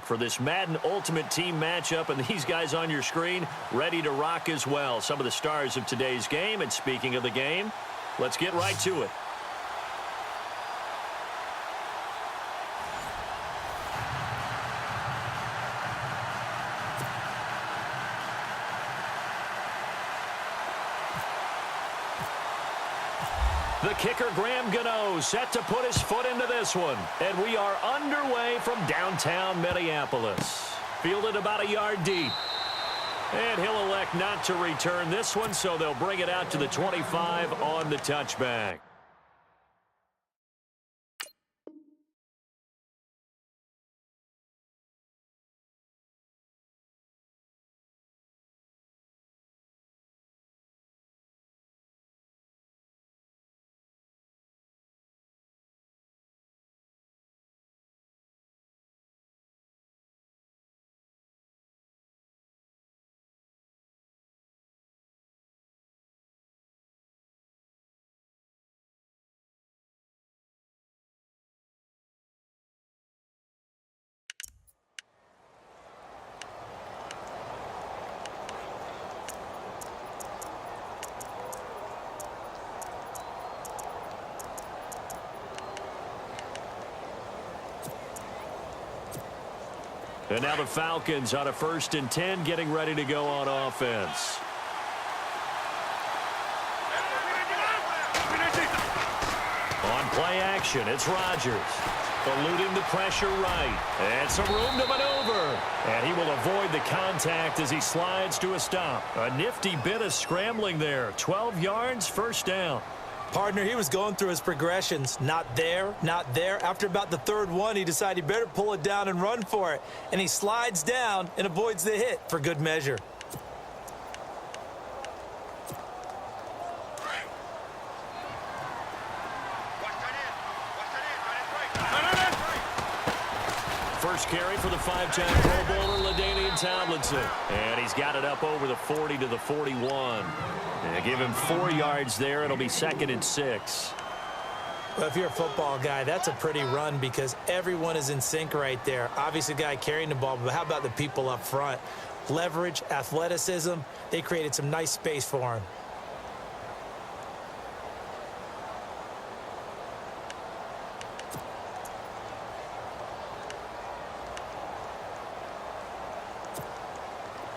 for this Madden Ultimate Team matchup, and these guys on your screen ready to rock as well. Some of the stars of today's game, and speaking of the game, let's get right to it. The kicker, Graham Gano, set to put his foot into this one. And we are underway from downtown Minneapolis. Fielded about a yard deep. And he'll elect not to return this one, so they'll bring it out to the 25 on the touchback. And now the Falcons on a 1st and 10, getting ready to go on offense. On play action, it's Rodgers. Eluding the pressure right. And some room to maneuver. And he will avoid the contact as he slides to a stop. A nifty bit of scrambling there. 12 yards, 1st down. Partner, he was going through his progressions. Not there, not there. After about the 3rd one, he decided he better pull it down and run for it. And he slides down and avoids the hit for good measure. First carry for the 5-time Pro Bowler, LaDainian Tomlinson. And he's got it up over the 40 to the 41. And give him 4 yards there. It'll be 2nd and 6. Well, if you're a football guy, that's a pretty run because everyone is in sync right there. Obviously, the guy carrying the ball, but how about the people up front? Leverage, athleticism, they created some nice space for him.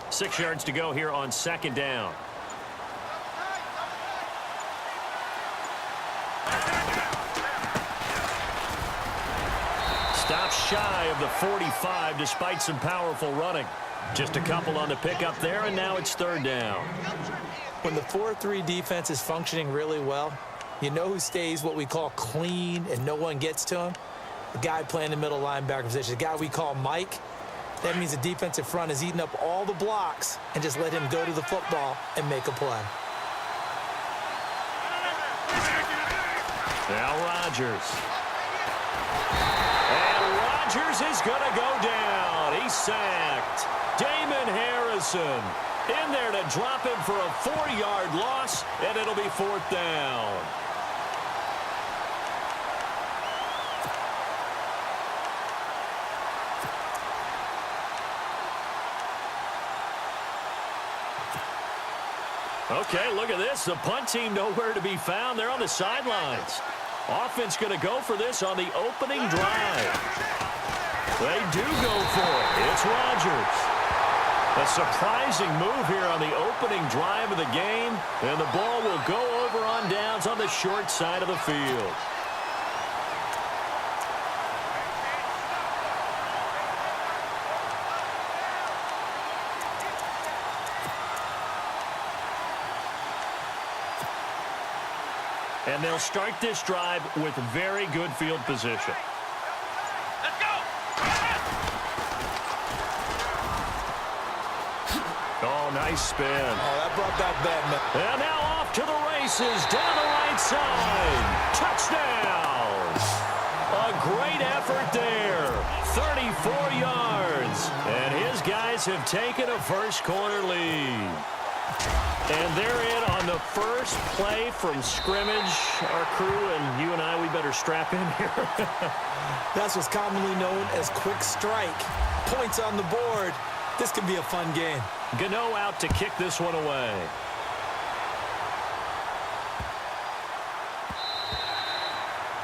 Six yards to go here on 2nd down. Stops shy of the 45 despite some powerful running. Just a couple on the pickup there, and now it's 3rd down. When the 4-3 defense is functioning really well, you know who stays what we call clean and no one gets to him? The guy playing the middle linebacker position, the guy we call Mike. That means the defensive front is eating up all the blocks and just let him go to the football and make a play. Now Rodgers. And Rodgers is going to go down. He's sacked. Damon Harrison in there to drop him for a 4-yard loss, and it'll be 4th down. Okay, look at this. The punt team nowhere to be found. They're on the sidelines. Offense going to go for this on the opening drive. They do go for it. It's Rodgers. A surprising move here on the opening drive of the game. And the ball will go over on downs on the short side of the field. And they'll start this drive with very good field position. Let's go! Oh, nice spin. Oh, that brought back Batman. And now off to the races down the right side. Touchdown! A great effort there. 34 yards. And his guys have taken a first-quarter lead. And they're in on the first play from scrimmage. Our crew and you and I, we better strap in here. That's what's commonly known as quick strike. Points on the board. This could be a fun game. Gano out to kick this one away.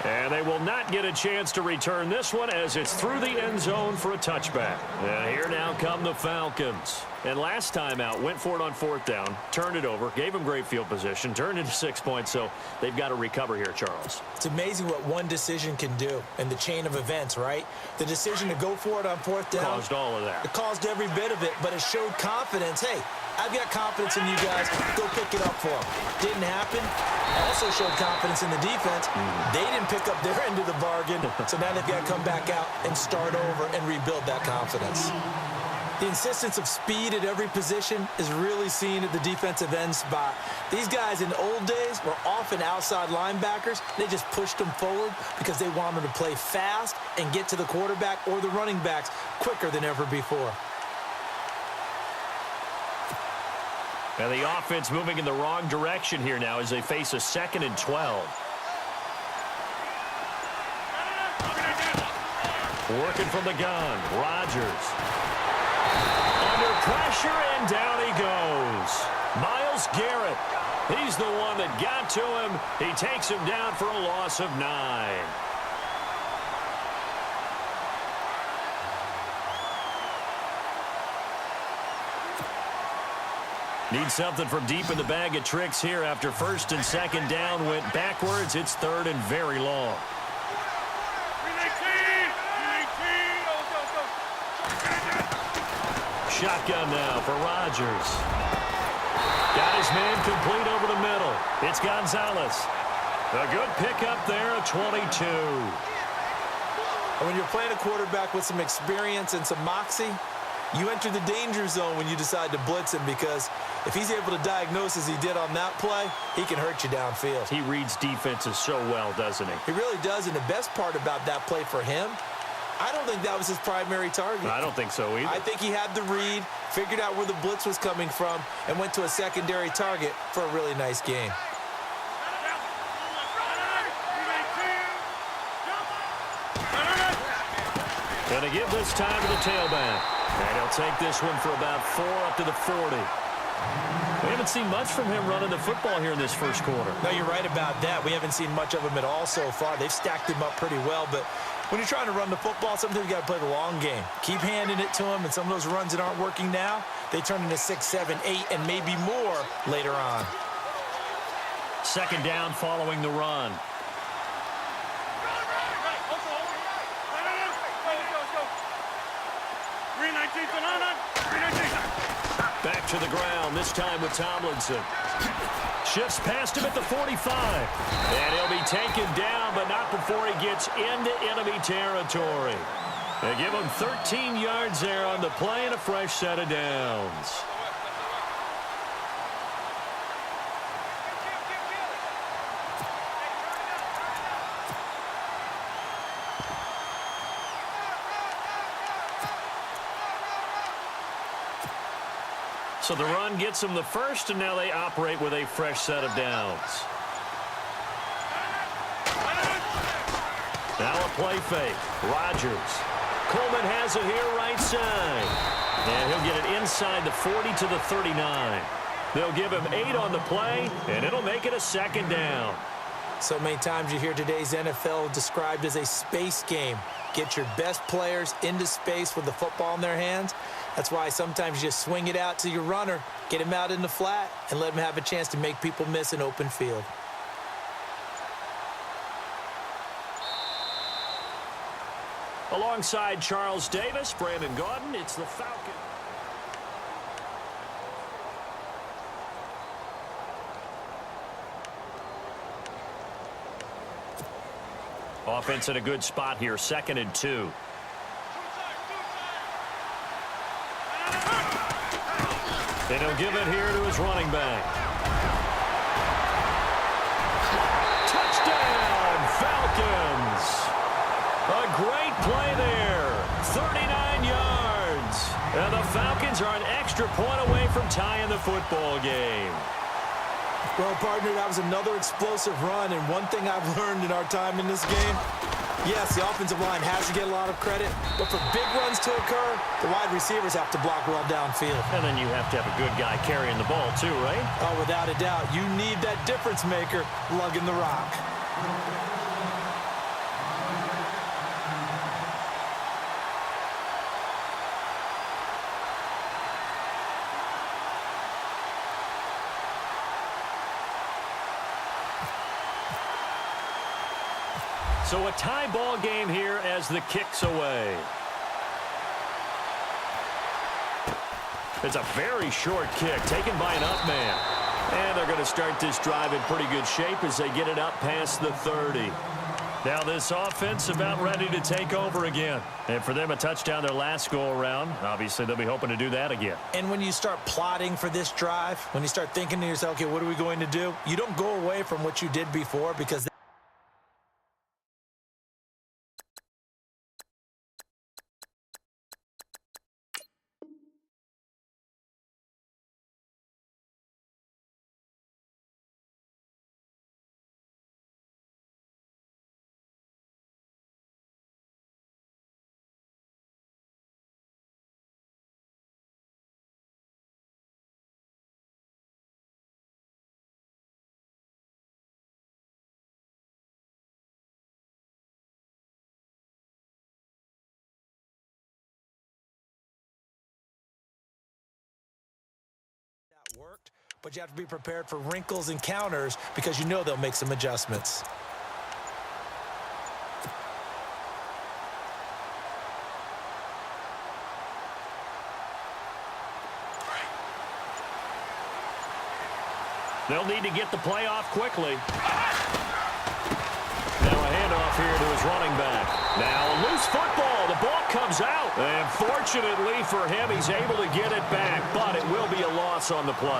And they will not get a chance to return this one as it's through the end zone for a touchback. And here now come the Falcons. And last time out, went for it on fourth down, turned it over, gave them great field position, turned into 6 points, so they've got to recover here, Charles. It's amazing what one decision can do in the chain of events, right? The decision to go for it on fourth down. Caused all of that. It caused every bit of it, but it showed confidence. Hey, I've got confidence in you guys. Go pick it up for them. Didn't happen. Also showed confidence in the defense. They didn't pick up their end of the bargain, so now they've got to come back out and start over and rebuild that confidence. The insistence of speed at every position is really seen at the defensive end spot. These guys in the old days were often outside linebackers. They just pushed them forward because they wanted to play fast and get to the quarterback or the running backs quicker than ever before. And the offense moving in the wrong direction here now as they face a 2nd and 12. Working from the gun, Rodgers. Under pressure, and down he goes. Myles Garrett. He's the one that got to him. He takes him down for a loss of 9. Need something from deep in the bag of tricks here after 1st and 2nd down went backwards. It's 3rd and very long. Shotgun now for Rodgers. Got his man complete over the middle. It's Gonzalez. A good pickup there, a 22. And when you're playing a quarterback with some experience and some moxie, you enter the danger zone when you decide to blitz him, because if he's able to diagnose as he did on that play, he can hurt you downfield. He reads defenses so well, doesn't he? He really does, and the best part about that play for him, I don't think that was his primary target. I don't think so either. I think he had the read, figured out where the blitz was coming from, and went to a secondary target for a really nice game. Going to give this time to the tailback. And he'll take this one for about 4 up to the 40. We haven't seen much from him running the football here in this first quarter. No, you're right about that. We haven't seen much of him at all so far. They've stacked him up pretty well, but when you're trying to run the football, sometimes you got to play the long game. Keep handing it to him, and some of those runs that aren't working now, they turn into 6, 7, 8, and maybe more later on. 2nd down following the run. Back to the ground, this time with Tomlinson. Shifts past him at the 45. And he'll be taken down, but not before he gets into enemy territory. They give him 13 yards there on the play and a fresh set of downs. So the run gets them the first, and now they operate with a fresh set of downs. Now a play fake. Rodgers. Coleman has it here right side. And he'll get it inside the 40 to the 39. They'll give him 8 on the play, and it'll make it a 2nd down. So many times you hear today's NFL described as a space game. Get your best players into space with the football in their hands. That's why sometimes you just swing it out to your runner, get him out in the flat, and let him have a chance to make people miss an open field. Alongside Charles Davis, Brandon Gaudin, it's the Falcons. Offense in a good spot here, 2nd and 2. And he'll give it here to his running back. Touchdown, Falcons. A great play there, 39 yards. And the Falcons are an extra point away from tying the football game. Well, partner, that was another explosive run, and one thing I've learned in our time in this game, Yes, the offensive line has to get a lot of credit, but for big runs to occur, the wide receivers have to block well downfield. And then you have to have a good guy carrying the ball too, right? Oh, without a doubt. You need that difference maker lugging the rock. So a tie ball game here as the kick's away. It's a very short kick taken by an up man. And they're going to start this drive in pretty good shape as they get it up past the 30. Now this offense about ready to take over again. And for them, a touchdown their last go-around. Obviously, they'll be hoping to do that again. And when you start plotting for this drive, when you start thinking to yourself, okay, what are we going to do? You don't go away from what you did before because that worked, but you have to be prepared for wrinkles and counters because you know they'll make some adjustments. They'll need to get the play off quickly. Now a handoff here to his running back. Now a loose football. The ball comes out. And fortunately for him, he's able to get it back, but it will be a loss on the play.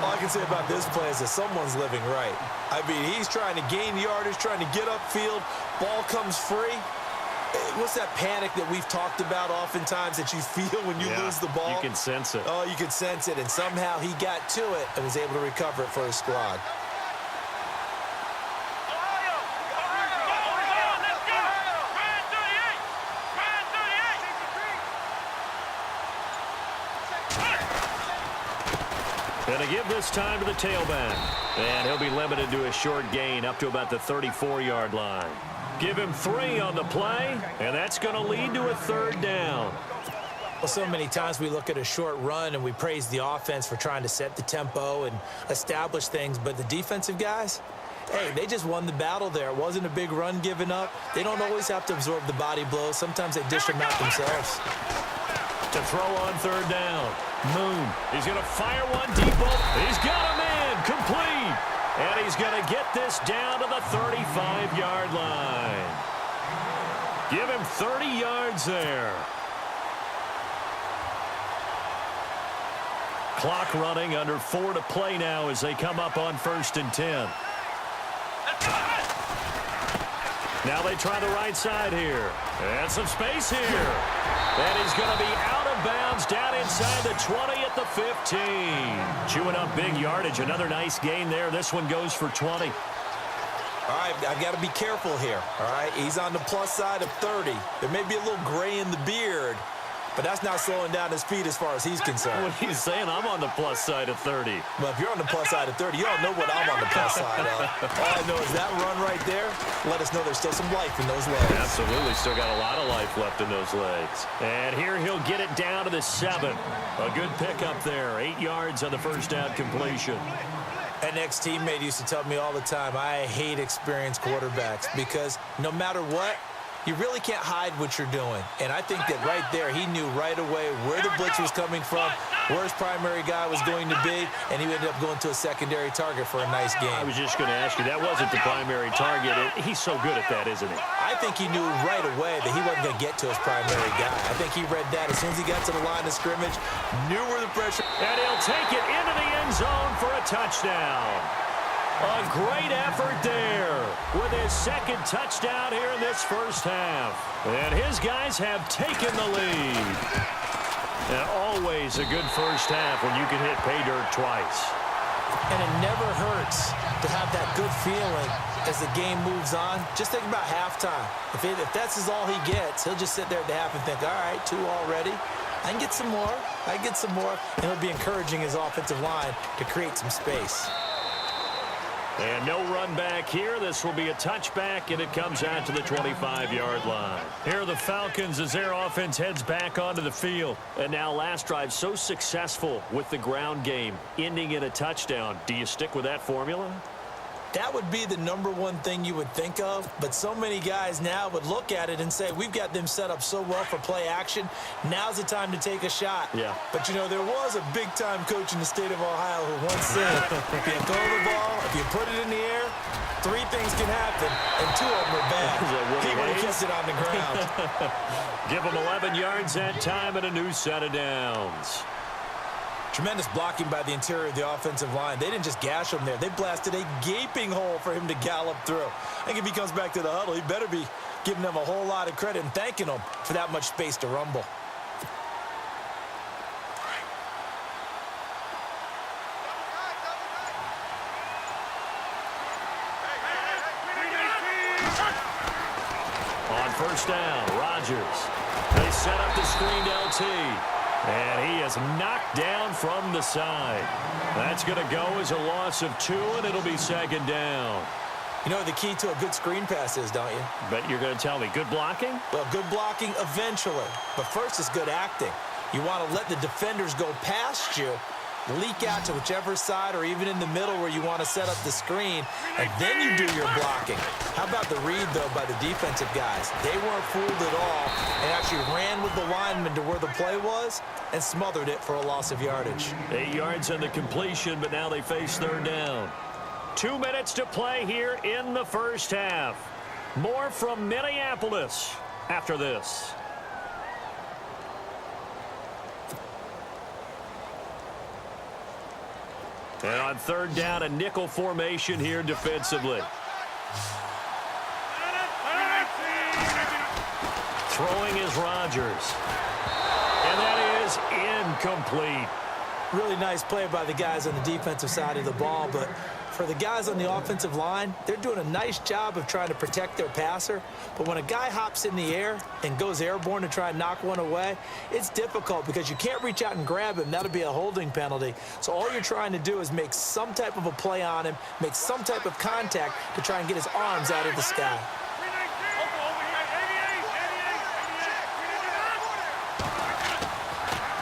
All I can say about this play is that someone's living right. I mean, he's trying to gain yardage, trying to get upfield. Ball comes free. What's that panic that we've talked about oftentimes that you feel when you lose the ball? You can sense it. Oh, you can sense it, and somehow he got to it and was able to recover it for his squad. Gonna give this time to the tailback. And he'll be limited to a short gain up to about the 34-yard line. Give him 3 on the play, and that's going to lead to a 3rd down. Well, so many times we look at a short run and we praise the offense for trying to set the tempo and establish things, but the defensive guys, hey, they just won the battle there. It wasn't a big run given up. They don't always have to absorb the body blows. Sometimes they dish them out themselves. To throw on 3rd down. Moon. He's going to fire one deep open. He's got a man. Complete. And he's going to get this down to the 35-yard line. Give him 30 yards there. Clock running, under 4 to play now as they come up on 1st and 10. Now they try the right side here. And some space here. And he's going to be out of bounds down inside the 20 at the 15. Chewing up big yardage. Another nice gain there. This one goes for 20. All right, I've got to be careful here, all right? He's on the plus side of 30. There may be a little gray in the beard, but that's not slowing down his speed as far as he's concerned. What he's saying, I'm on the plus side of 30. Well, if you're on the plus side of 30, you don't know what I'm on the plus side of. All I know is that run right there, let us know there's still some life in those legs. Absolutely, still got a lot of life left in those legs. And here he'll get it down to the 7. A good pickup there, 8 yards on the first down completion. An ex-teammate used to tell me all the time, I hate experienced quarterbacks because no matter what, you really can't hide what you're doing. And I think that right there, he knew right away where the blitz was coming from, where his primary guy was going to be, and he ended up going to a secondary target for a nice game. I was just going to ask you, that wasn't the primary target. He's so good at that, isn't he? I think he knew right away that he wasn't going to get to his primary guy. I think he read that as soon as he got to the line of scrimmage, knew where the pressure. And he'll take it into the end zone for a touchdown. A great effort there with his 2nd touchdown here in this first half. And his guys have taken the lead. And always a good first half when you can hit pay dirt twice. And it never hurts to have that good feeling as the game moves on, just think about halftime. If that's all he gets, he'll just sit there at the half and think, all right, 2 already. I can get some more. I can get some more. And he'll be encouraging his offensive line to create some space. And no run back here. This will be a touchback, and it comes out to the 25-yard line. Here are the Falcons as their offense heads back onto the field. And now last drive so successful with the ground game, ending in a touchdown. Do you stick with that formula? That would be the #1 thing you would think of, but so many guys now would look at it and say, we've got them set up so well for play action. Now's the time to take a shot. Yeah. But, you know, there was a big-time coach in the state of Ohio who once said, if you throw the ball, if you put it in the air, 3 things can happen, and 2 of them are bad. He would have kept it on the ground. Give him 11 yards that time and a new set of downs. Tremendous blocking by the interior of the offensive line. They didn't just gash him there. They blasted a gaping hole for him to gallop through. I think if he comes back to the huddle, he better be giving them a whole lot of credit and thanking them for that much space to rumble. On first down, Rodgers. They set up the screened LT. And he is knocked down from the side. That's going to go as a loss of 2, and it'll be 2nd down. You know what the key to a good screen pass is, don't you? Bet you're going to tell me good blocking? Well, good blocking eventually. But first is good acting. You want to let the defenders go past you, leak out to whichever side or even in the middle where you want to set up the screen, and then you do your blocking. How about the read, though, by the defensive guys? They weren't fooled at all and actually ran with the lineman to where the play was and smothered it for a loss of yardage. 8 yards on the completion, but now they face 3rd down. 2 minutes to play here in the first half. More from Minneapolis after this. And on 3rd down, a nickel formation here defensively. Throwing is Rodgers. And that is incomplete. Really nice play by the guys on the defensive side of the ball, but for the guys on the offensive line, they're doing a nice job of trying to protect their passer. But when a guy hops in the air and goes airborne to try and knock one away, it's difficult because you can't reach out and grab him. That'll be a holding penalty. So all you're trying to do is make some type of a play on him, make some type of contact to try and get his arms out of the sky.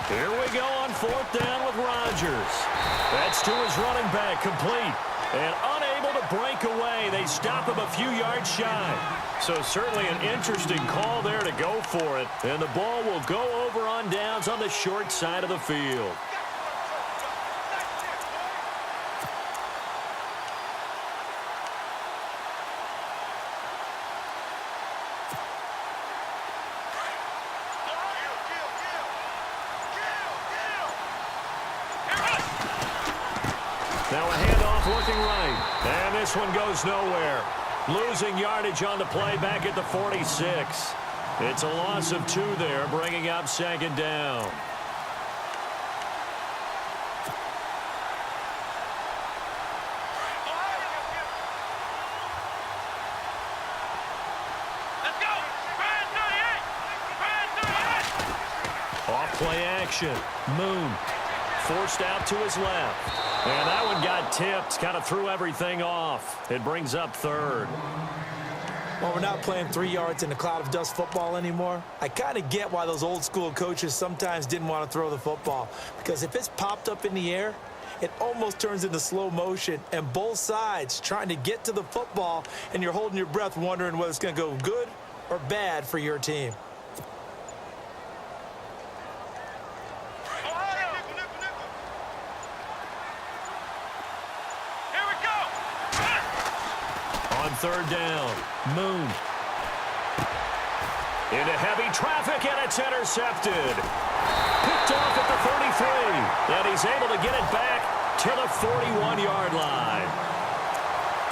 Here we go on 4th down with Rodgers. That's to his running back, complete. And unable to break away. They stop him a few yards shy. So certainly an interesting call there to go for it. And the ball will go over on downs on the short side of the field. Now a handoff looking right. And this one goes nowhere. Losing yardage on the play back at the 46. It's a loss of 2 there, bringing up 2nd down. Off play action. Moon forced out to his left. And that one got tipped, kind of threw everything off. It brings up 3rd. Well, we're not playing 3 yards in a cloud of dust football anymore. I kind of get why those old school coaches sometimes didn't want to throw the football. Because if it's popped up in the air, it almost turns into slow motion. And both sides trying to get to the football, and you're holding your breath wondering whether it's going to go good or bad for your team. On 3rd down, Moon. Into heavy traffic, and it's intercepted. Picked off at the 33, and he's able to get it back to the 41-yard line.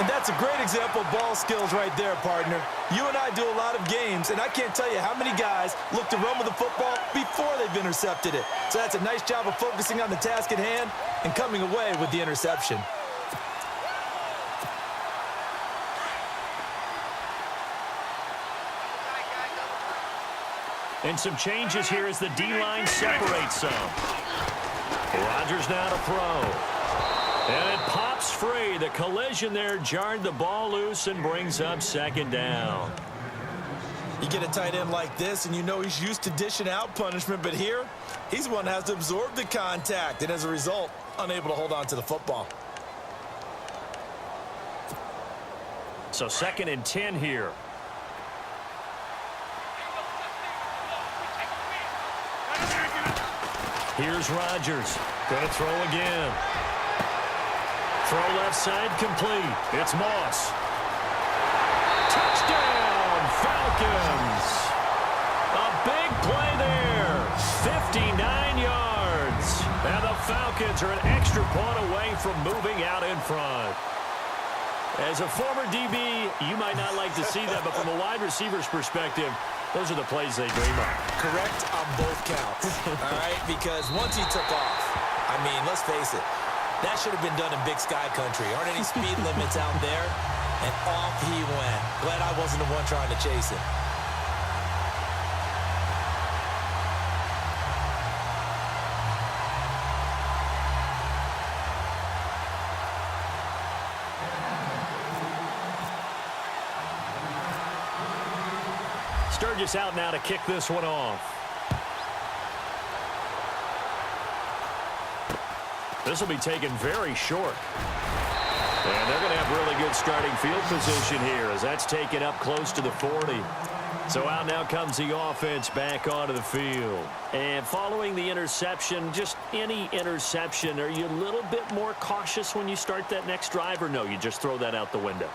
And that's a great example of ball skills right there, partner. You and I do a lot of games, and I can't tell you how many guys look to run with the football before they've intercepted it. So that's a nice job of focusing on the task at hand and coming away with the interception. And some changes here as the D-line separates some. Rodgers now to throw. And it pops free. The collision there jarred the ball loose and brings up second down. You get a tight end like this, and you know he's used to dishing out punishment, but here, he's the one that has to absorb the contact, and as a result, unable to hold on to the football. So 2nd and 10 here. Here's Rodgers. Going to throw again. Throw left side complete. It's Moss. Touchdown, Falcons. A big play there. 59 yards. And the Falcons are an extra point away from moving out in front. As a former DB, you might not like to see that, but from a wide receiver's perspective, those are the plays they dream of. Correct on both counts, all right? Because once he took off, I mean, let's face it, that should have been done in Big Sky Country. Aren't any speed limits out there? And off he went. Glad I wasn't the one trying to chase it. Sturgis out now to kick this one off. This will be taken very short. And they're going to have really good starting field position here as that's taken up close to the 40. So out now comes the offense back onto the field. And following the interception, just any interception, are you a little bit more cautious when you start that next drive, or no, you just throw that out the window?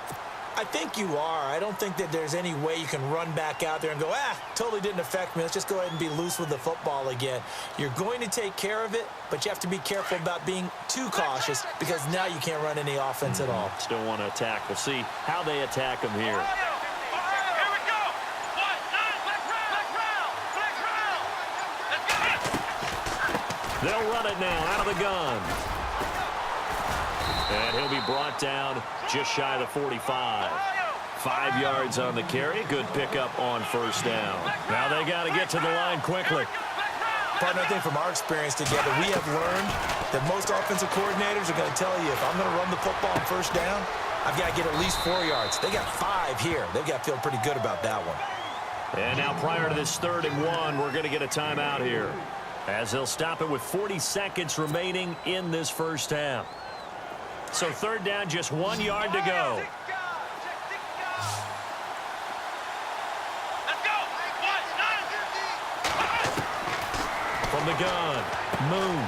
I think you are. I don't think that there's any way you can run back out there and go, totally didn't affect me. Let's just go ahead and be loose with the football again. You're going to take care of it, but you have to be careful about being too cautious because now you can't run any offense at all. Still want to attack. We'll see how they attack them here. Here we go. 1-9, black round. Let's go. They'll run it now out of the gun. And he'll be brought down just shy of the 45. 5 yards on the carry. Good pickup on first down. Now they got to get to the line quickly. Partner, I think from our experience together, we have learned that most offensive coordinators are going to tell you if I'm going to run the football on first down, I've got to get at least 4 yards. They got 5 here. They've got to feel pretty good about that one. And now prior to this 3rd and 1, we're going to get a timeout here as they'll stop it with 40 seconds remaining in this first half. So 3rd down, just 1 yard to go. Let's go. 1-9. From the gun, Moon.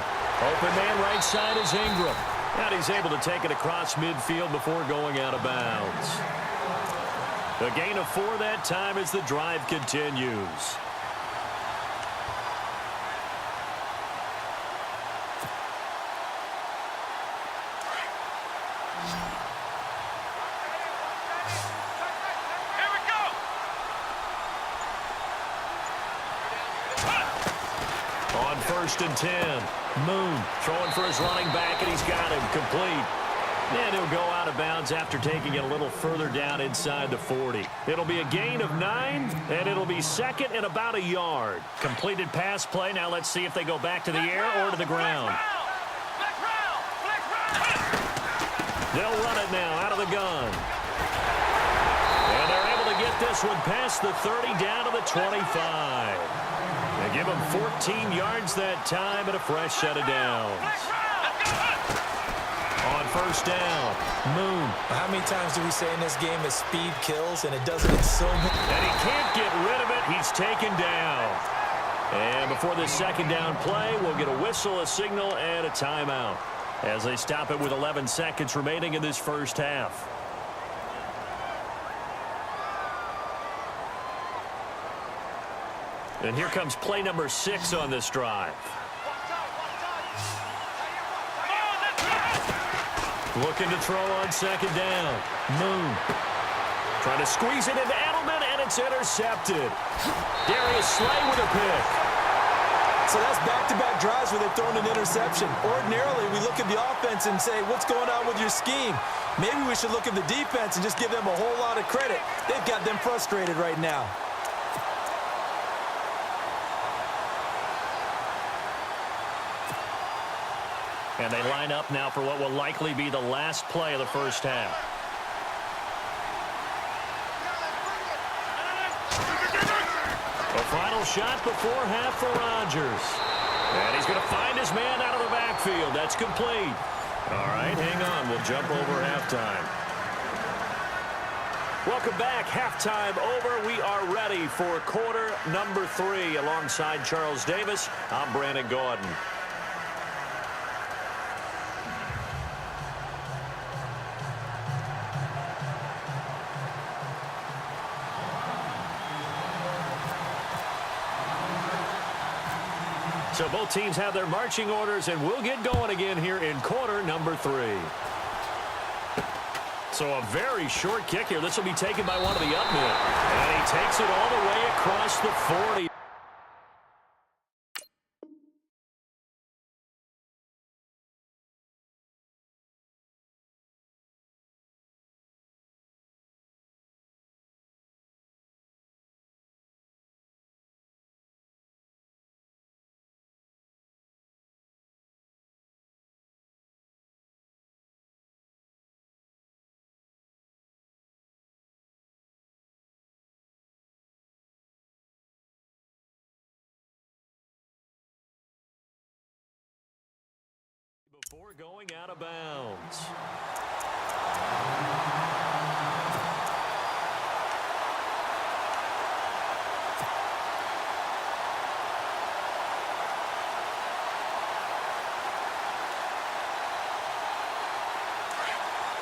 Open man right side is Ingram. And he's able to take it across midfield before going out of bounds. A gain of 4 that time as the drive continues. On 1st and 10, Moon throwing for his running back, and he's got him complete. And he'll go out of bounds after taking it a little further down inside the 40. It'll be a gain of 9, and it'll be 2nd and about a yard. Completed pass play. Now let's see if they go back to the air or to the ground. They'll run it now out of the gun. And they're able to get this one past the 30 down to the 25. They give him 14 yards that time and a fresh set of downs. On 1st down, Moon. How many times do we say in this game that speed kills, and it doesn't in so many? And he can't get rid of it. He's taken down. And before this 2nd down play, we'll get a whistle, a signal, and a timeout as they stop it with 11 seconds remaining in this first half. And here comes play number 6 on this drive. Looking to throw on 2nd down. Moon trying to squeeze it into Edelman, and it's intercepted. Darius Slay with a pick. So that's back-to-back drives where they've thrown an interception. Ordinarily, we look at the offense and say, what's going on with your scheme? Maybe we should look at the defense and just give them a whole lot of credit. They've got them frustrated right now. And they line up now for what will likely be the last play of the first half. A final shot before half for Rodgers. And he's going to find his man out of the backfield. That's complete. All right, hang on. We'll jump over halftime. Welcome back. Halftime over. We are ready for quarter number 3. Alongside Charles Davis, I'm Brandon Gordon. So both teams have their marching orders, and we'll get going again here in quarter number 3. So a very short kick here. This will be taken by one of the up men. And he takes it all the way across the 40. Before going out of bounds.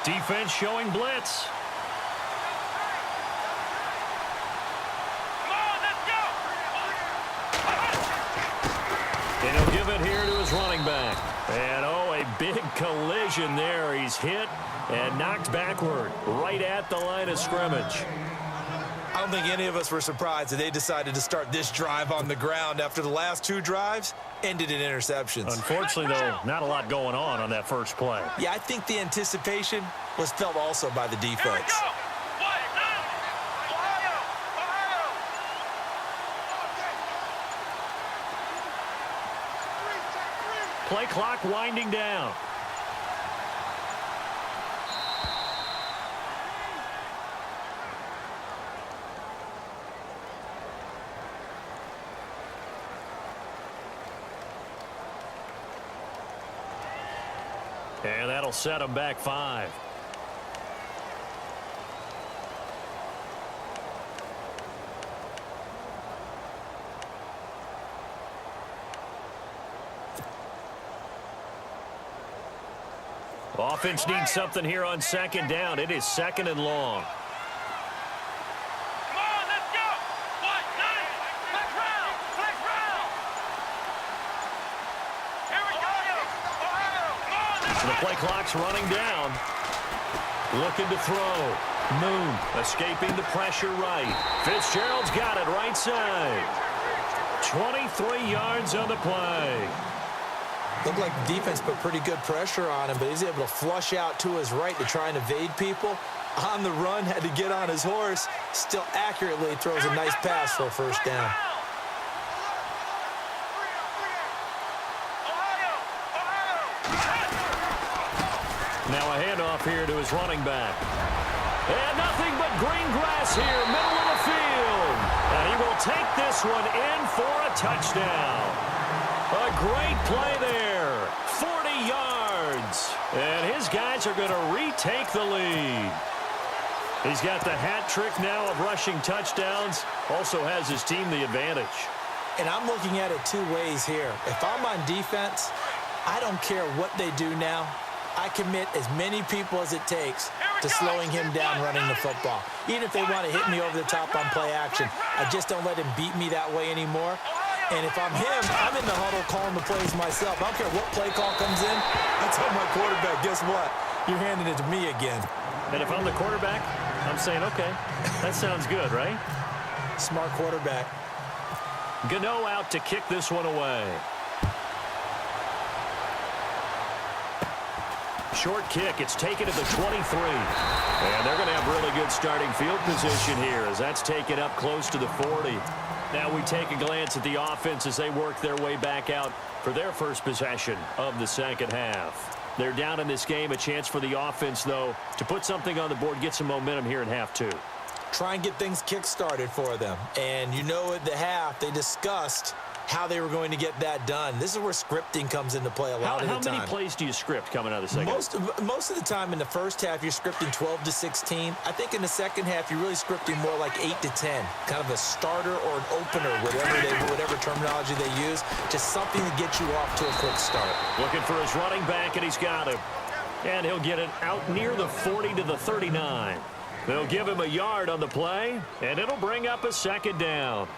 Defense showing blitz. Come on, let's go! And he'll give it here to his running back. And, oh, a big collision there. He's hit and knocked backward right at the line of scrimmage. I don't think any of us were surprised that they decided to start this drive on the ground after the last 2 drives ended in interceptions. Unfortunately, though, not a lot going on that first play. Yeah, I think the anticipation was felt also by the Here we defense. go! What? Ohio! Ohio! Play clock winding down. And that'll set them back 5. Offense needs something here on second down. It is second and long. Come on, let's go! What? Nine! Flex round! Flex round! Here we go! Ohio! Come on, let's So the play clock's running down. Looking to throw. Moon escaping the pressure right. Fitzgerald's got it right side. 23 yards on the play. Looked like the defense put pretty good pressure on him, but he's able to flush out to his right to try and evade people. On the run, had to get on his horse. Still accurately throws a nice pass for a first down. Now a handoff here to his running back. And nothing but green grass here, middle of the field. And he will take this one in for a touchdown. A great play there. 40 yards. And his guys are going to retake the lead. He's got the hat trick now of rushing touchdowns. Also has his team the advantage. And I'm looking at it 2 ways here. If I'm on defense, I don't care what they do now. I commit as many people as it takes to slowing him down running the football. Even if they want to hit me over the top on play action, I just don't let him beat me that way anymore. And if I'm him, I'm in the huddle calling the plays myself. I don't care what play call comes in. I tell my quarterback, guess what? You're handing it to me again. And if I'm the quarterback, I'm saying, okay, that sounds good, right? Smart quarterback. Gano out to kick this one away. Short kick. It's taken at the 23. And they're going to have really good starting field position here as that's taken up close to the 40. Now we take a glance at the offense as they work their way back out for their first possession of the second half. They're down in this game. A chance for the offense, though, to put something on the board, get some momentum here in half two. Try and get things kick-started for them. And you know at the half, they discussed how they were going to get that done. This is where scripting comes into play a lot of the time. How many plays do you script coming out of the second half? Most of the time in the first half, you're scripting 12 to 16. I think in the second half, you're really scripting more like 8 to 10. Kind of a starter or an opener, whatever terminology they use. Just something to get you off to a quick start. Looking for his running back, and he's got him. And he'll get it out near the 40 to the 39. They'll give him a yard on the play, and it'll bring up a second down.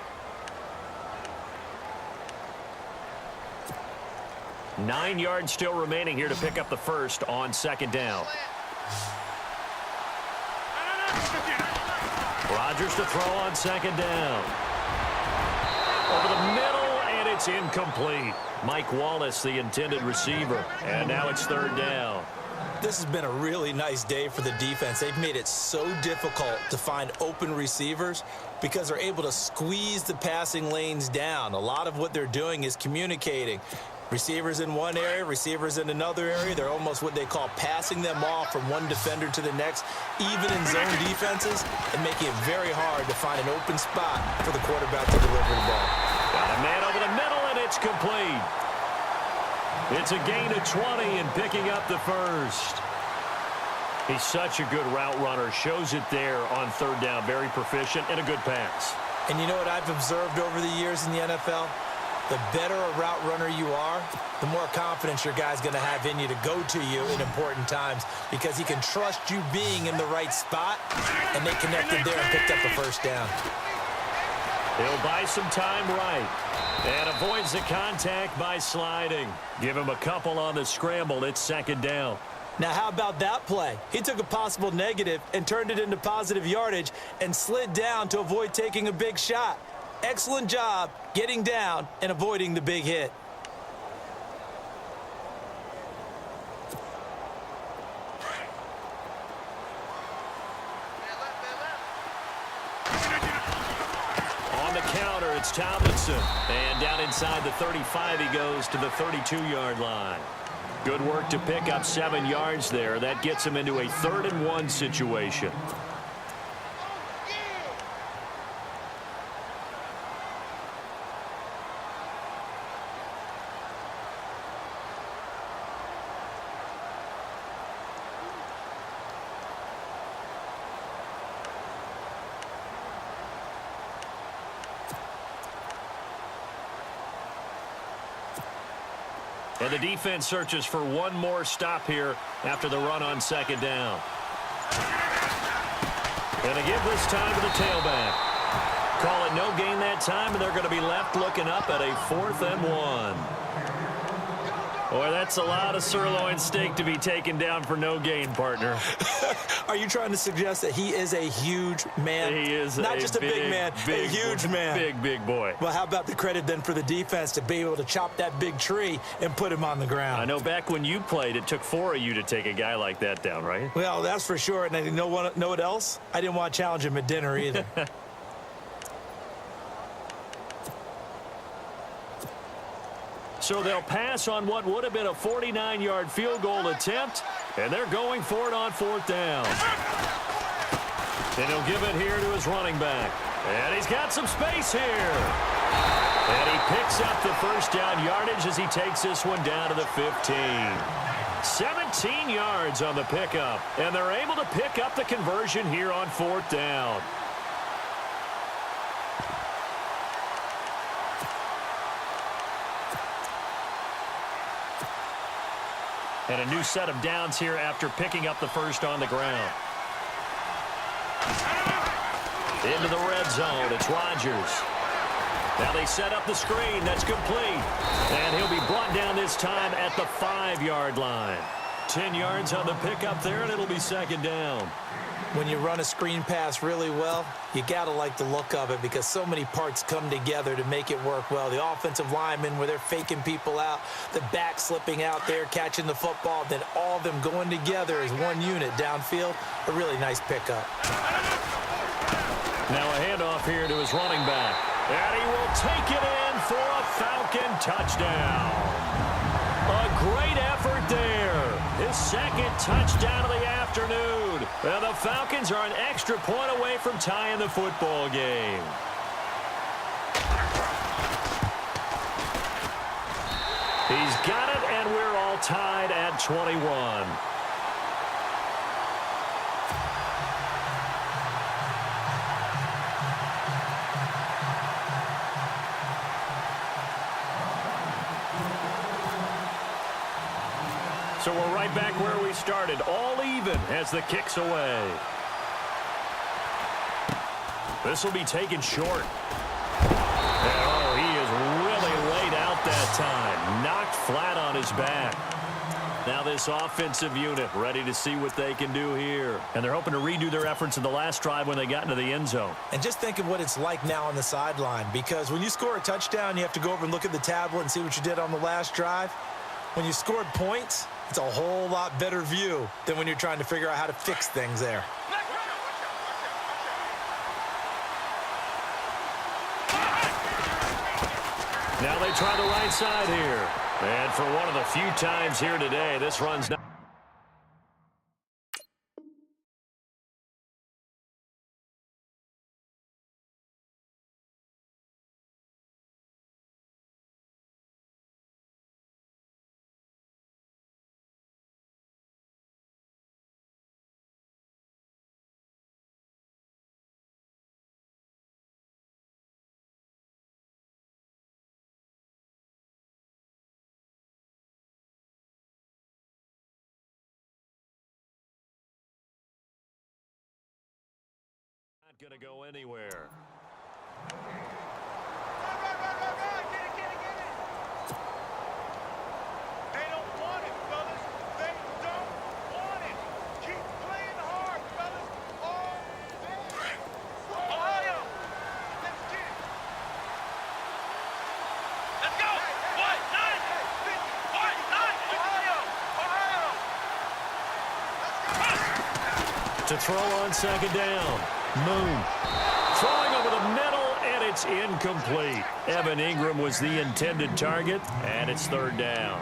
9 yards still remaining here to pick up the first on second down. Rodgers to throw on second down. Over the middle, and it's incomplete. Mike Wallace, the intended receiver, and now it's third down. This has been a really nice day for the defense. They've made it so difficult to find open receivers because they're able to squeeze the passing lanes down. A lot of what they're doing is communicating. Receivers in one area, receivers in another area. They're almost what they call passing them off from one defender to the next, even in zone defenses, and making it very hard to find an open spot for the quarterback to deliver the ball. Got a man over the middle, and it's complete. It's a gain of 20 and picking up the first. He's such a good route runner. Shows it there on third down. Very proficient and a good pass. And you know what I've observed over the years in the NFL? The better a route runner you are, the more confidence your guy's going to have in you to go to you in important times because he can trust you being in the right spot, and they connected there and picked up the first down. He'll buy some time right and avoids the contact by sliding. Give him a couple on the scramble. It's second down. Now, how about that play? He took a possible negative and turned it into positive yardage and slid down to avoid taking a big shot. Excellent job getting down and avoiding the big hit. On the counter, it's Tomlinson. And down inside the 35, he goes to the 32-yard line. Good work to pick up 7 yards there. That gets him into a 3rd and 1 situation. And the defense searches for one more stop here after the run on second down. And they give this time to the tailback. Call it no gain that time, and they're going to be left looking up at a 4th and 1. Boy, that's a lot of sirloin steak to be taken down for no gain, partner. Are you trying to suggest that he is a huge man? He is not just a big man, a huge man. Big boy. Well, how about the credit then for the defense to be able to chop that big tree and put him on the ground? I know back when you played, it took 4 of you to take a guy like that down, right? Well, that's for sure. And you know what else? I didn't want to challenge him at dinner either. So they'll pass on what would have been a 49-yard field goal attempt, and they're going for it on 4th down. And he'll give it here to his running back. And he's got some space here. And he picks up the first down yardage as he takes this one down to the 15. 17 yards on the pickup, and they're able to pick up the conversion here on 4th down. And a new set of downs here after picking up the first on the ground. Into the red zone, it's Rodgers. Now they set up the screen, that's complete. And he'll be brought down this time at the 5-yard line. 10 yards on the pickup there, and it'll be second down. When you run a screen pass really well, you got to like the look of it because so many parts come together to make it work well. The offensive linemen where they're faking people out, the back slipping out there, catching the football, then all of them going together as one unit downfield. A really nice pickup. Now a handoff here to his running back. And he will take it in for a Falcon touchdown. A great effort there. His second touchdown of the afternoon. And the Falcons are an extra point away from tying the football game. He's got it, and we're all tied at 21. So we're right back where we started, all even as the kick's away. This will be taken short. Oh, he is really laid out that time. Knocked flat on his back. Now this offensive unit ready to see what they can do here. And they're hoping to redo their efforts in the last drive when they got into the end zone. And just think of what it's like now on the sideline, because when you score a touchdown, you have to go over and look at the tablet and see what you did on the last drive. When you scored points, it's a whole lot better view than when you're trying to figure out how to fix things there. Now they try the right side here. And for one of the few times here today, this run's not. Not going to go anywhere. Get it. They don't want it, fellas. They don't want it. Keep playing hard, fellas. All day. Ohio, let's get it. Let's go. What? 9. What? 9. Ohio. To throw on second down. Moon throwing over the middle, and it's incomplete. Evan Ingram was the intended target, and it's third down.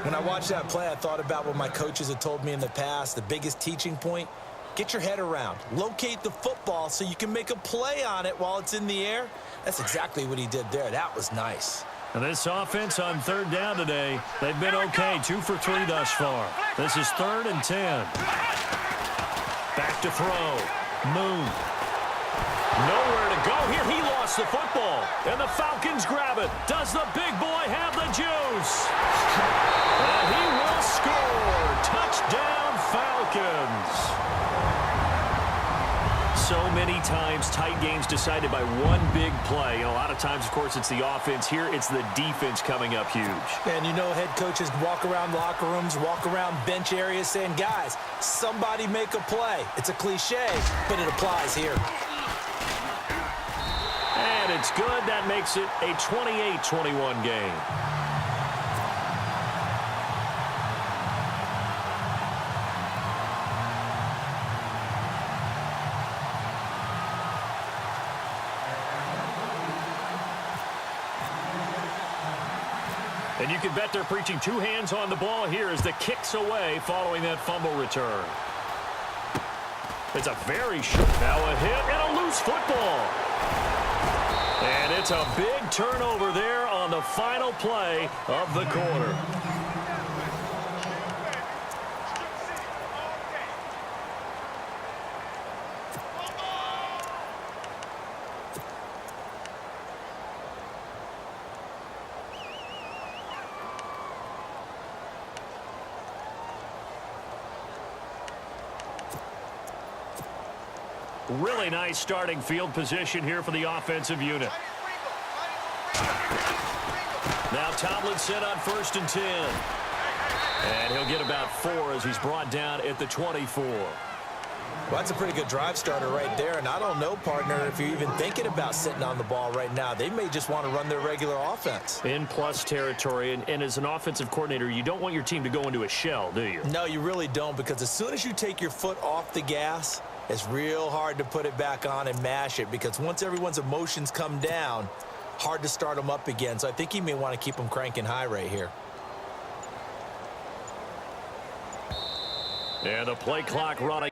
When I watched that play, I thought about what my coaches had told me in the past. The biggest teaching point, get your head around. Locate the football so you can make a play on it while it's in the air. That's exactly what he did there. That was nice. And this offense on third down today, they've been okay, 2 for 3 thus far. This is 3rd and 10. Back to throw. Moon. Nowhere to go here. He lost the football. And the Falcons grab it. Does the big boy have the juice? And he will score. Touchdown, Falcons. So many times tight games decided by one big play. And a lot of times, of course, it's the offense. Here, it's the defense coming up huge. And you know, head coaches walk around locker rooms, walk around bench areas saying, guys, somebody make a play. It's a cliche, but it applies here. And it's good. That makes it a 28-21 game. And you can bet they're preaching 2 hands on the ball here as the kick's away following that fumble return. It's a very short. Now a hit and a loose football. And it's a big turnover there on the final play of the quarter. Really nice starting field position here for the offensive unit. Now Tomlinson on 1st and 10. And he'll get about 4 as he's brought down at the 24. Well, that's a pretty good drive starter right there. And I don't know, partner, if you're even thinking about sitting on the ball right now. They may just want to run their regular offense. In plus territory. And as an offensive coordinator, you don't want your team to go into a shell, do you? No, you really don't, because as soon as you take your foot off the gas, It's real hard to put it back on and mash it because once everyone's emotions come down, hard to start them up again. So I think he may want to keep them cranking high right here. And the play clock running.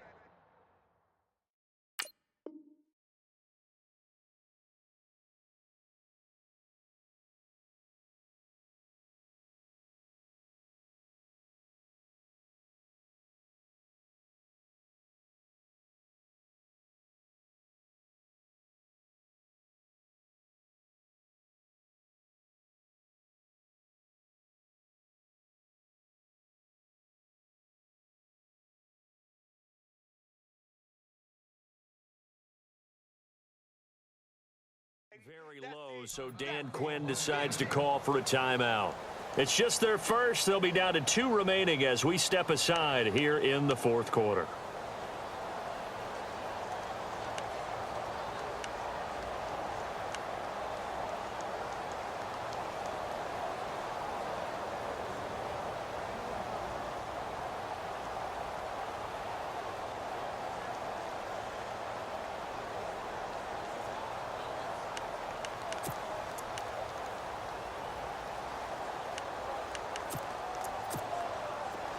Very low, so Dan Quinn decides to call for a timeout. It's just their first. They'll be down to 2 remaining as we step aside here in the fourth quarter.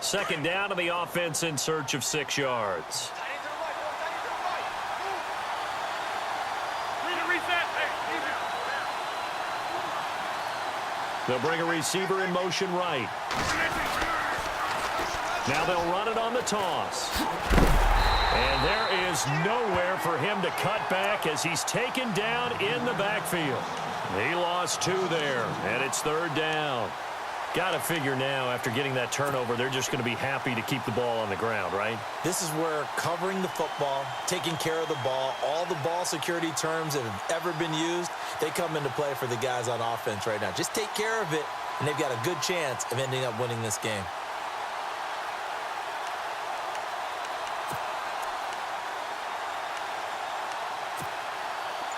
Second down to the offense in search of 6 yards. They'll bring a receiver in motion right. Now they'll run it on the toss. And there is nowhere for him to cut back as he's taken down in the backfield. He lost 2 there, and it's 3rd down. Got to figure now, after getting that turnover, they're just going to be happy to keep the ball on the ground, right? This is where covering the football, taking care of the ball, all the ball security terms that have ever been used, they come into play for the guys on offense right now. Just take care of it, and they've got a good chance of ending up winning this game.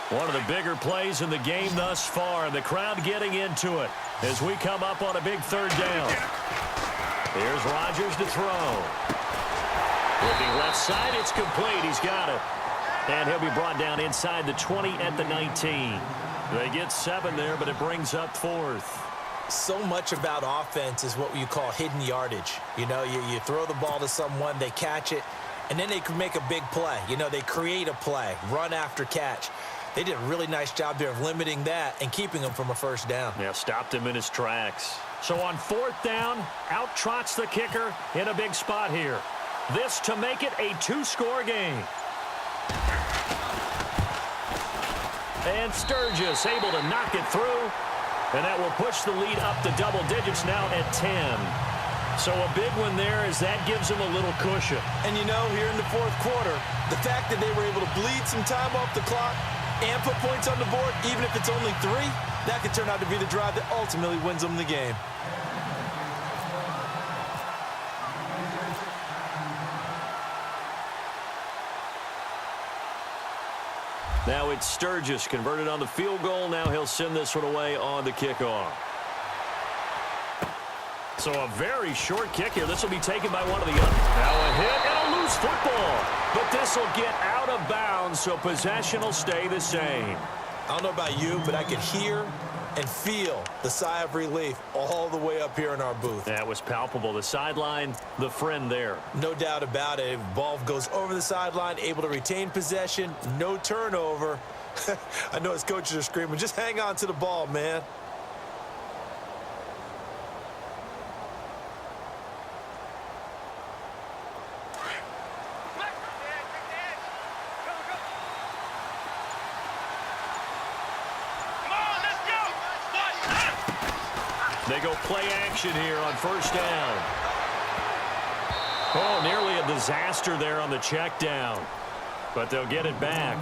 One of the bigger plays in the game thus far. The crowd getting into it as we come up on a big 3rd down. Here's Rodgers to throw. Looking left side, it's complete. He's got it. And he'll be brought down inside the 20 at the 19. They get 7 there, but it brings up 4th. So much about offense is what you call hidden yardage. You know, you throw the ball to someone, they catch it, and then they can make a big play. You know, they create a play, run after catch. They did a really nice job there of limiting that and keeping him from a 1st down. Yeah, stopped him in his tracks. So on 4th down, out trots the kicker in a big spot here. This to make it a 2-score game. And Sturgis able to knock it through. And that will push the lead up to double digits now at 10. So a big one there as that gives them a little cushion. And you know, here in the 4th quarter, the fact that they were able to bleed some time off the clock and put points on the board, even if it's only 3, that could turn out to be the drive that ultimately wins them the game. Now it's Sturgis converted on the field goal. Now he'll send this one away on the kickoff. So a very short kick here. This will be taken by one of the others. Now a hit and a loose football. But this will get out of bounds, so possession will stay the same. I don't know about you, but I could hear and feel the sigh of relief all the way up here in our booth. That was palpable. The sideline, the friend there. No doubt about it. Ball goes over the sideline, able to retain possession, no turnover. I know his coaches are screaming, just hang on to the ball, man. They go play action here on 1st down. Oh, nearly a disaster there on the check down. But they'll get it back.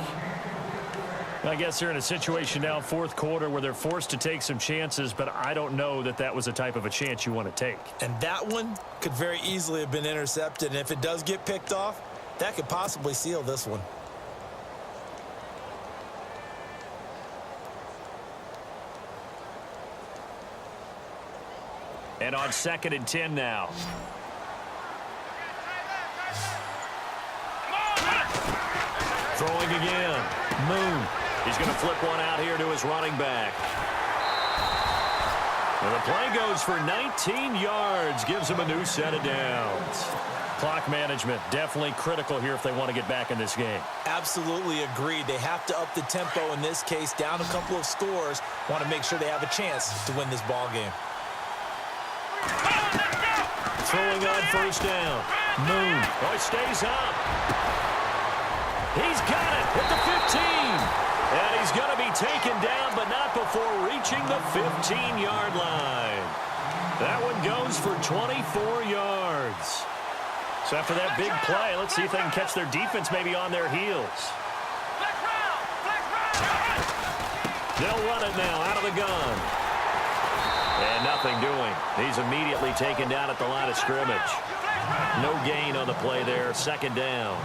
I guess they're in a situation now, 4th quarter, where they're forced to take some chances, but I don't know that that was the type of a chance you want to take. And that one could very easily have been intercepted. And if it does get picked off, that could possibly seal this one. And on 2nd and 10 now. Throwing again. Moon. He's going to flip one out here to his running back. And the play goes for 19 yards. Gives him a new set of downs. Clock management definitely critical here if they want to get back in this game. Absolutely agreed. They have to up the tempo in this case, down a couple of scores. Want to make sure they have a chance to win this ball game. Throwing on first down. Moon. Oh, he stays up. He's got it at the 15. And he's going to be taken down, but not before reaching the 15-yard line. That one goes for 24 yards. So after that big play, let's see if they can catch their defense maybe on their heels. They'll run it now out of the gun. And nothing doing. He's immediately taken down at the line of scrimmage. No gain on the play there. Second down.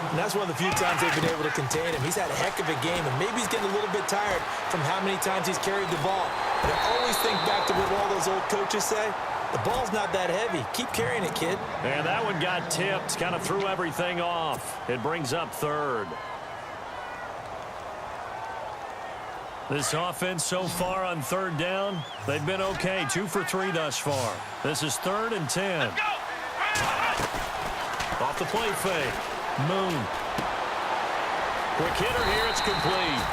And that's one of the few times they've been able to contain him. He's had a heck of a game, and maybe he's getting a little bit tired from how many times he's carried the ball. But I always think back to what all those old coaches say. The ball's not that heavy. Keep carrying it, kid. And that one got tipped. Kind of threw everything off. It brings up third. This offense so far on third down, they've been okay. 2 for 3 thus far. This is 3rd and 10. Off the play fake. Moon. Quick hitter here. It's complete.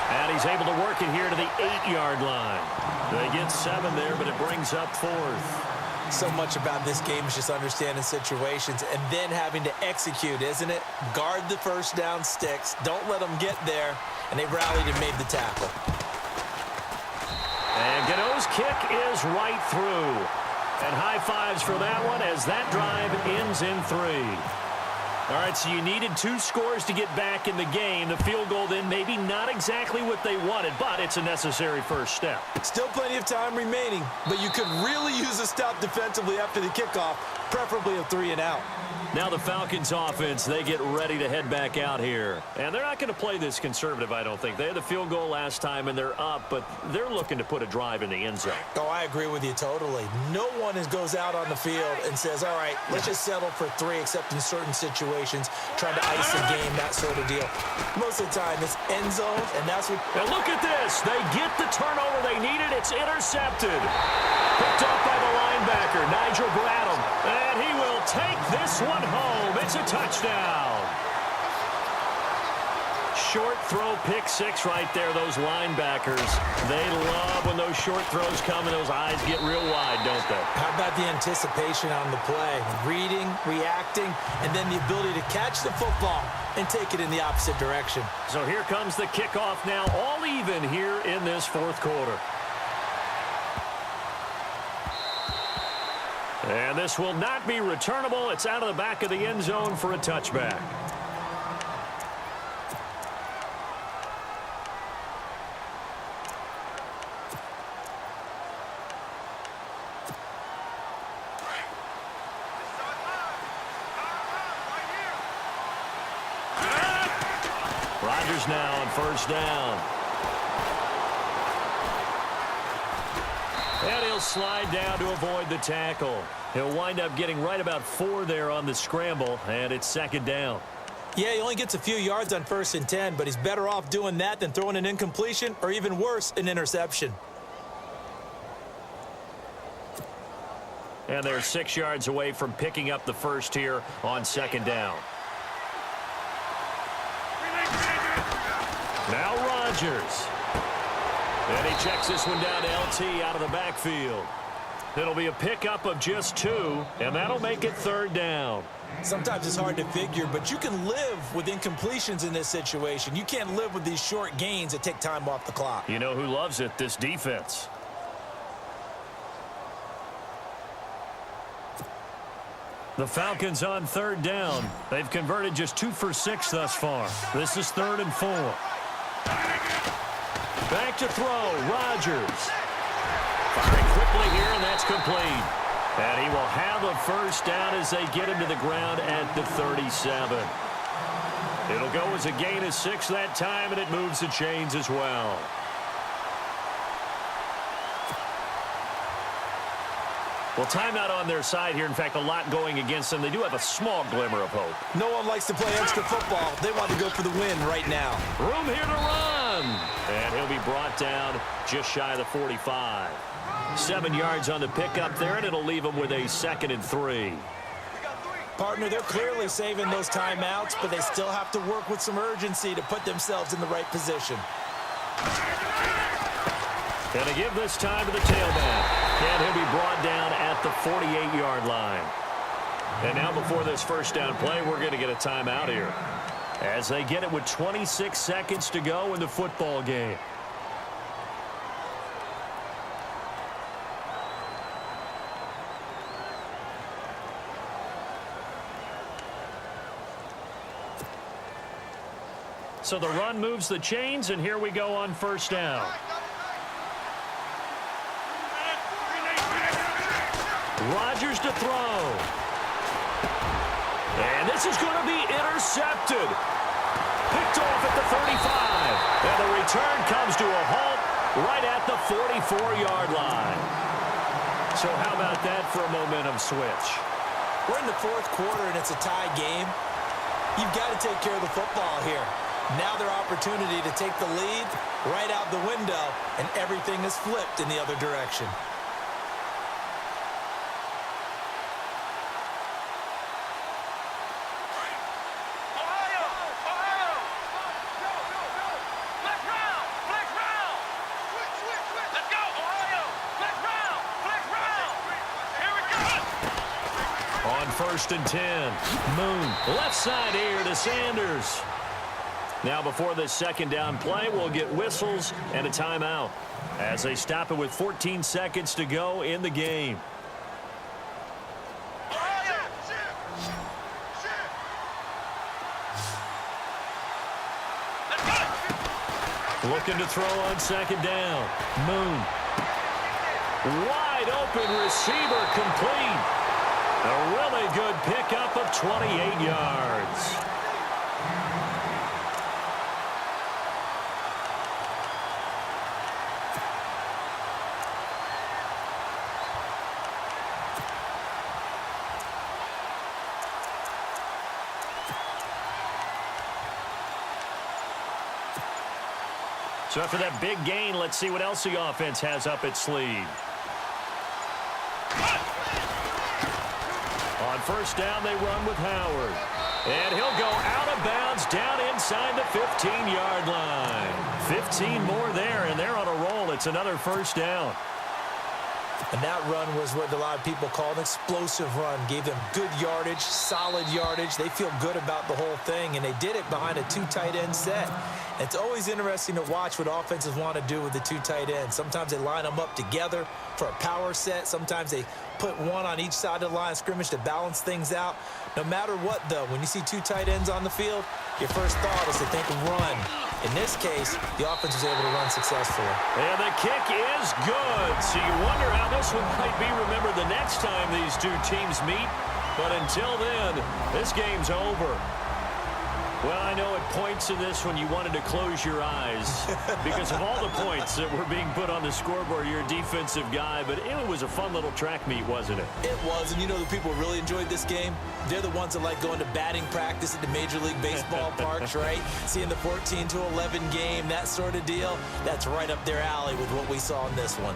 And he's able to work it here to the 8-yard line. They get 7 there, but it brings up 4th. So much about this game is just understanding situations and then having to execute, isn't it? Guard the first down sticks. Don't let them get there. And they rallied and made the tackle. And Gano's kick is right through. And high fives for that one as that drive ends in 3. All right, so you needed 2 scores to get back in the game. The field goal then maybe not exactly what they wanted, but it's a necessary first step. Still plenty of time remaining, but you could really use a stop defensively after the kickoff, preferably a 3 and out. Now the Falcons offense, they get ready to head back out here. And they're not going to play this conservative, I don't think. They had the field goal last time, and they're up, but they're looking to put a drive in the end zone. Oh, I agree with you totally. No one goes out on the field and says, all right, let's just settle for 3, except in certain situations, trying to ice the game, that sort of deal. Most of the time, it's end zone, and that's what... Now look at this. They get the turnover they needed. It's intercepted. Picked up by the linebacker, Nigel Bradham. And he will take this one home. It's a touchdown. Short throw, pick 6 right there. Those linebackers, they love when those short throws come and those eyes get real wide, don't they? How about the anticipation on the play? Reading, reacting, and then the ability to catch the football and take it in the opposite direction. So here comes the kickoff now, all even here in this 4th quarter. And this will not be returnable. It's out of the back of the end zone for a touchback. Rodgers now on first down. And he'll slide down to avoid the tackle. He'll wind up getting right about 4 there on the scramble, and it's 2nd down. Yeah, he only gets a few yards on 1st and 10, but he's better off doing that than throwing an incompletion or even worse, an interception. And they're 6 yards away from picking up the first here on 2nd down. Now Rodgers. And he checks this one down to LT out of the backfield. It'll be a pickup of just 2, and that'll make it 3rd down. Sometimes it's hard to figure, but you can live with incompletions in this situation. You can't live with these short gains that take time off the clock. You know who loves it? This defense. The Falcons on 3rd down. They've converted just 2 for 6 thus far. This is 3rd and 4. Back to throw, Rodgers. Firing quickly here, and that's complete. And he will have a first down as they get him to the ground at the 37. It'll go as a gain of 6 that time, and it moves the chains as well. Well, timeout on their side here. In fact, a lot going against them. They do have a small glimmer of hope. No one likes to play extra football. They want to go for the win right now. Room here to run. And he'll be brought down just shy of the 45. 7 yards on the pickup there, and it'll leave him with a 2nd and 3. Partner, they're clearly saving those timeouts, but they still have to work with some urgency to put themselves in the right position. Going to give this time to the tailback. And he'll be brought down at the 48-yard line. And now before this first down play, we're going to get a timeout here, as they get it with 26 seconds to go in the football game. So the run moves the chains, and here we go on first down. Rodgers to throw. And this is going to be intercepted. Picked off at the 35. And the return comes to a halt right at the 44-yard line. So how about that for a momentum switch? We're in the fourth quarter, and it's a tie game. You've got to take care of the football here. Now their opportunity to take the lead right out the window, and everything is flipped in the other direction. First and 10. Moon, left side here to Sanders. Now before this second down play, we'll get whistles and a timeout as they stop it with 14 seconds to go in the game. Looking to throw on second down. Moon. Wide open receiver, complete. A really good pickup of 28 yards. So after that big gain, let's see what else the offense has up its sleeve. On first down, they run with Howard. And he'll go out of bounds down inside the 15-yard line. 15 more there, and they're on a roll. It's another first down. And that run was what a lot of people call an explosive run. Gave them good yardage, solid yardage. They feel good about the whole thing, and they did it behind a 2 tight end set. It's always interesting to watch what offenses want to do with the 2 tight ends. Sometimes they line them up together for a power set. Sometimes they put one on each side of the line of scrimmage to balance things out. No matter what, though, when you see 2 tight ends on the field, your first thought is to think run. In this case, the offense was able to run successfully. And the kick is good. So you wonder how this one might be remembered the next time these two teams meet. But until then, this game's over. Well, I know at points in this one you wanted to close your eyes because of all the points that were being put on the scoreboard. You're a defensive guy, but it was a fun little track meet, wasn't it? It was, and you know the people who really enjoyed this game? They're the ones that like going to batting practice at the Major League Baseball parks, right? Seeing the 14-11 game, that sort of deal. That's right up their alley with what we saw in this one.